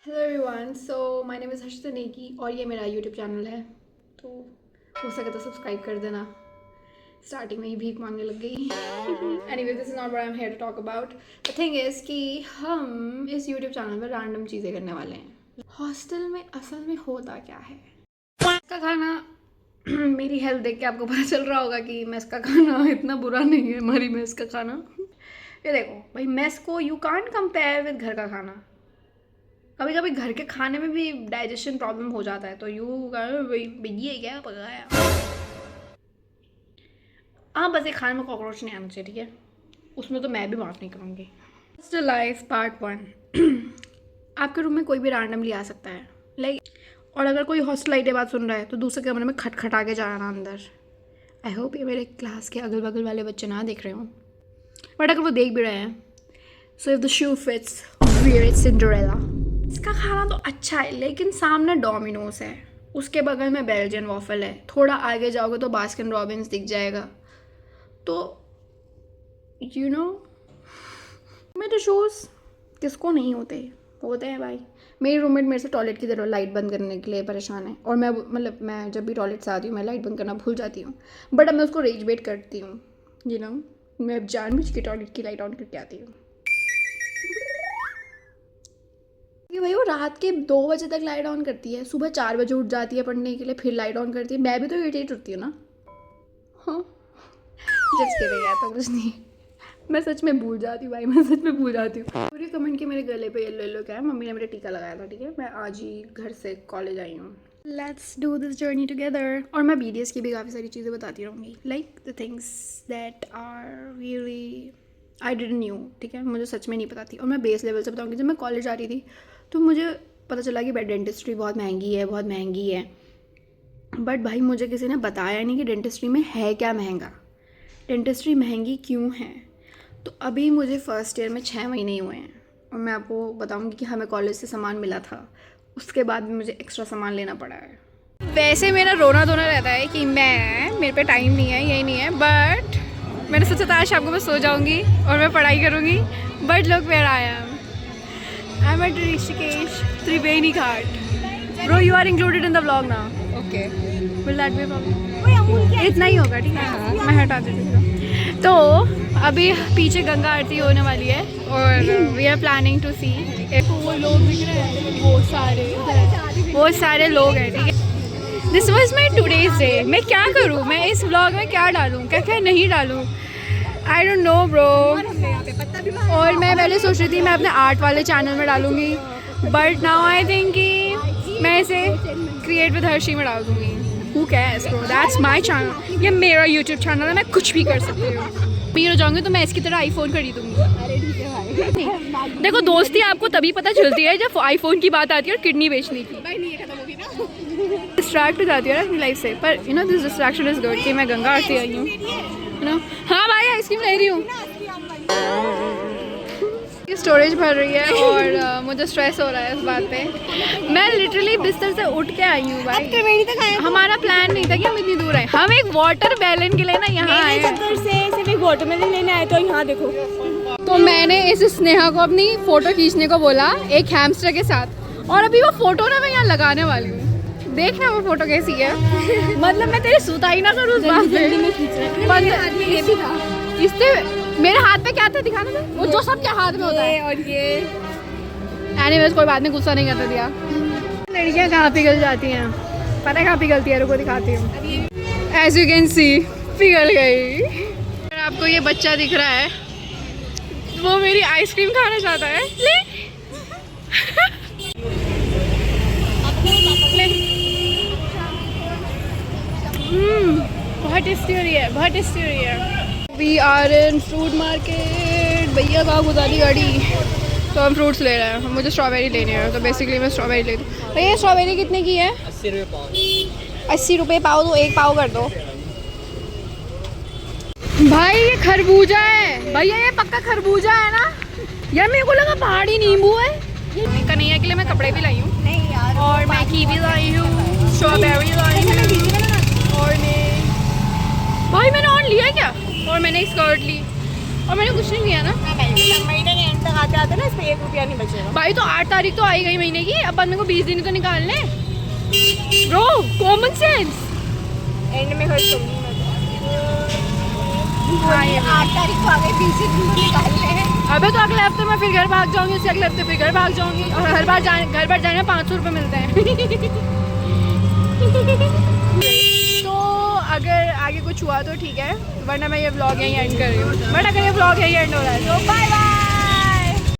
Hello everyone, so my name is Harshita Negi और ये मेरा यूट्यूब चैनल है, तो हो सके तो सब्सक्राइब कर देना। स्टार्टिंग में ही भीख मांगने लग गई। Anyway, this is not what I am here to talk about. The thing is कि हम इस यूट्यूब चैनल पर रैंडम चीज़ें करने वाले हैं। हॉस्टल में असल में होता क्या है, इसका खाना मेरी हेल्थ देख के आपको पता चल रहा होगा कि मेस का खाना इतना बुरा नहीं है। हमारी मेस का खाना ये देखो भाई, मेस को यू कांट कंपेयर विद घर का खाना। कभी कभी घर के खाने में भी डाइजेशन प्रॉब्लम हो जाता है, तो ये क्या पकाया। हाँ, बस एक खाने में कॉकरोच नहीं आना चाहिए, ठीक है? उसमें तो मैं भी माफ़ नहीं करूँगी। Hostel life part 1। आपके रूम में कोई भी रैंडमली आ सकता है, और अगर कोई हॉस्टल ये बात सुन रहा है तो दूसरे कमरे में खटखटा के जाना अंदर। आई होप ये मेरे क्लास के अगल बगल वाले बच्चे ना देख रहे हों, बट अगर वो देख भी रहे हैं, so if the shoe fits wear it's Cinderella. इसका खाना तो अच्छा है, लेकिन सामने डोमिनोज है, उसके बगल में बेल्जियन वॉफल है, थोड़ा आगे जाओगे तो बास्किन रॉबिन्स दिख जाएगा। तो यू नो, मेरे शूज़ किसको नहीं होते हैं भाई। मेरी रूममेट मेरे से टॉयलेट की तरफ लाइट बंद करने के लिए परेशान है, और मैं जब भी टॉयलेट से आती हूँ मैं लाइट बंद करना भूल जाती हूँ, बट अब मैं उसको रेज बेट करती हूँ। मैं अब जानबूझ के टॉयलेट की लाइट ऑन करके आती हूँ कि भाई वो रात के 2 बजे तक लाइट ऑन करती है, सुबह 4 बजे उठ जाती है पढ़ने के लिए, फिर लाइट ऑन करती है। मैं भी तो इरिटेट होती हूँ ना। हाँ, जज करें यार, तो कुछ नहीं। मैं सच में भूल जाती हूँ भाई, मैं सच में भूल जाती हूँ। पूरी कमेंट की मेरे गले पे येलो येलो क्या है, मम्मी ने मेरा टीका लगाया था, ठीक है? मैं आज ही घर से कॉलेज आई हूँ। Let's do this journey together. और मैं BDS की भी काफ़ी सारी चीज़ें बताती रहूँगी, like the things that are really I didn't knew, ठीक है? मुझे सच में नहीं पता थी, और मैं बेस लेवल से बताऊँगी। जब मैं कॉलेज आ रही थी तो मुझे पता चला कि डेंटिस्ट्री बहुत महंगी है। बट भाई, मुझे किसी ने बताया नहीं कि डेंटिस्ट्री में है क्या महंगा, डेंटिस्ट्री महंगी क्यों है। तो अभी मुझे फर्स्ट ईयर में 6 महीने ही हुए हैं, और मैं आपको बताऊंगी कि हमें कॉलेज से सामान मिला था, उसके बाद भी मुझे एक्स्ट्रा सामान लेना पड़ा है। वैसे मेरा रोना धोना रहता है कि मेरे पे टाइम नहीं है, यही नहीं है, बट मैंने सोचा था आज शाम को मैं सो जाऊँगी और मैं पढ़ाई करूँगी। But look where I am at Rishikesh Triveni Ghat. Bro, you are included in the vlog now, okay? Will that be problem? इतना ही होगा, ठीक है? मैं हटा देती हूँ। तो अभी पीछे गंगा आरती होने वाली है, और वी आर प्लानिंग टू सी। वो लोग दिख रहे हैं, वो सारे लोग हैं, ठीक है? This was my today's day. मैं क्या करूँ, मैं इस व्लॉग में क्या डालूँ, क्या क्या नहीं डालूँ, आई डोंट नो ब्रो। और मैं पहले सोच रही थी मैं अपने आर्ट वाले चैनल में डालूँगी, बट नाउ आई थिंक कि मैं इसे क्रिएट विद हर्षी में डाल दूँगी। Who cares bro, that's my channel, ये मेरा यूट्यूब चैनल है, मैं कुछ भी कर सकती हूँ। अमीर हो जाऊँगी तो मैं इसकी तरह आईफोन खरीदूँगी। देखो, दोस्ती आपको तभी पता चलती है जब आईफोन की बात आती है और किडनी बेचने की। डिस्ट्रैक्ट हो जाती है ना अपनी लाइफ से, पर दिस डिस्ट्रैक्शन इज गुड कि मैं गंगा आरती आई हूँ, हाँ भाई, आइसक्रीम ले रही हूँ। स्टोरेज भर रही है और मुझे स्ट्रेस हो रहा है इस बात पे। मैं लिटरली बिस्तर से उठ के आई हूँ भाई। हमारा प्लान नहीं था कि हम इतनी दूर आए, हम एक वाटर बैलन के लिए ना यहाँ आए हैं। सिर्फ एक वाटर बैलन लेने आए, तो यहाँ देखो। तो मैंने इस स्नेहा को अपनी फ़ोटो खींचने को बोला एक हैमस्टर के साथ, और अभी वो फ़ोटो ना मैं यहाँ लगाने वाली हूँ। देखना वो फ़ोटो कैसी है। मतलब मैं तेरे सुताई ना करूँ उस बात पे। ये भी था, इससे मेरे हाथ पे क्या था दिखाना था, वो जो सबके हाथ में होता है। और ये एनीवेज, कोई बात नहीं, गुस्सा नहीं करने दिया। लड़कियाँ कहाँ पिघल जाती हैं, पता है कहाँ पिघलती है, रुको दिखाती हूँ। एज यू कैन सी, पिघल गई। आपको ये बच्चा दिख रहा है, वो मेरी आइसक्रीम खाना चाहता है। ले बहुत टेस्टी हो रही है, बहुत टेस्टी हो रही है। We are in fruit market. भैया कहाँ गुजारी गाड़ी, तो हम फ्रूट्स ले रहे हैं। मुझे स्ट्रॉबेरी लेनी है, तो बेसिकली मैं स्ट्रॉबेरी ले दूँ। भैया स्ट्रॉबेरी कितने की है? 80 रुपये पाव। 80 रुपये पाव, तो 1 पाव कर दो। भाई ये खरबूजा है भैया, ये पक्का खरबूजा है ना यार? मेरे को लगा पहाड़ी नींबू है। कन्हैया के लिए मैं कपड़े भी लाई हूँ, नहीं यार, और मैं कीवी लाई हूँ, स्ट्रॉबेरी लाई हूँ, और भाई मैंने ऑन लिया क्या? और मैंने स्कर्ट ली, और मैंने कुछ नहीं लिया ना। तारीख तक आते आते ना इस पे 1 रुपया नहीं बचेगा। भाई तो 8 तारीख तो आई गई महीने की, अब बाद मेरे को 20 दिन ही तो निकालने। Bro common sense. एंड में खर्च करूंगी मैं हाँ, ये 8 तारीख को आ गई, 20 दिन तो निकालने हैं। अबे तो अगले हफ्ते मैं फिर घर भाग जाऊंगी, उससे अगले हफ्ते फिर घर भाग जाऊंगी, और घर बार जाने में 500 रुपये मिलते हैं। तो अगर आगे कुछ हुआ तो ठीक है, वरना मैं ये व्लॉग यहीं एंड कर रही हूँ। बट अगर ये व्लॉग यहीं एंड हो रहा है तो बाय बाय।